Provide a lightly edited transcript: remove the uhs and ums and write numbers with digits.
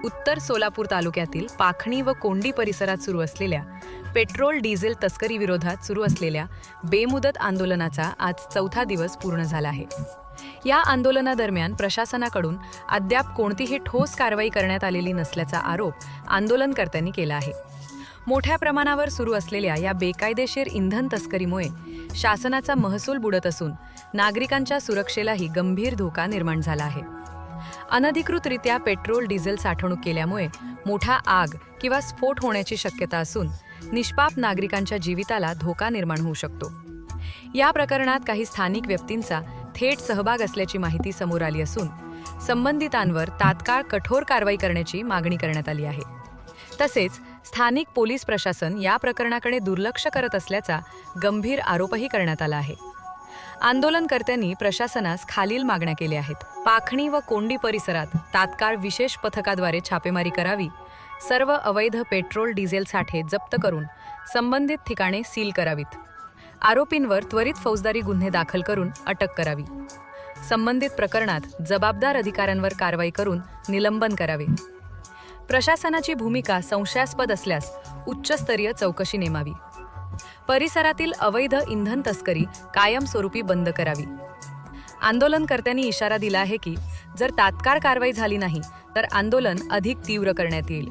उत्तर सोलापूर तालुक्यातील पाखणी व कोंडी परिसरात सुरू असलेल्या पेट्रोल डिझेल तस्करी विरोधात सुरू असलेल्या बेमुदत आंदोलनाचा आज चौथा दिवस पूर्ण झाला आहे। या आंदोलनादरम्यान प्रशासनाकडून अद्याप कोणतीही ठोस कारवाई करण्यात आलेली नसल्याचा आरोप आंदोलनकर्त्यांनी केला आहे। मोठ्या प्रमाणावर सुरू असलेल्या या बेकायदेशीर इंधन तस्करीमुळे शासनाचा महसूल बुडत असून नागरिकांच्या सुरक्षेलाही गंभीर धोका निर्माण झाला आहे। अनधिकृतरित्या पेट्रोल डिझेल साठवणूक केल्यामुळे मोठा आग किंवा स्फोट होण्याची शक्यता असून निष्पाप नागरिकांच्या जीविताला धोका निर्माण होऊ शकतो। या प्रकरणात काही स्थानिक व्यक्तींचा थेट सहभाग असल्याची माहिती समोर आली असून संबंधितांवर तात्काळ कठोर कारवाई करण्याची मागणी करण्यात आली आहे। तसेच स्थानिक पोलीस प्रशासन या प्रकरणाकडे दुर्लक्ष करत असल्याचा गंभीर आरोपही करण्यात आला आहे। आंदोलनकर्त्यांनी प्रशासनास खालील मागण्या केल्या आहेत। पाखणी व कोंडी परिसरात तात्काळ विशेष पथकाद्वारे छापेमारी करावी, सर्व अवैध पेट्रोल डिझेल साठे जप्त करून संबंधित ठिकाणे सील करावीत, आरोपींवर त्वरित फौजदारी गुन्हे दाखल करून अटक करावी, संबंधित प्रकरणात जबाबदार अधिकाऱ्यांवर कारवाई करून निलंबन करावे, प्रशासनाची भूमिका संशयास्पद असल्यास उच्चस्तरीय चौकशी नेमावी, परिसरातील अवैध इंधन तस्करी कायमस्वरूपी बंद करावी। आंदोलनकर्त्यांनी इशारा दिला आहे की जर तात्काळ कारवाई झाली नाही तर आंदोलन अधिक तीव्र करण्यात येईल।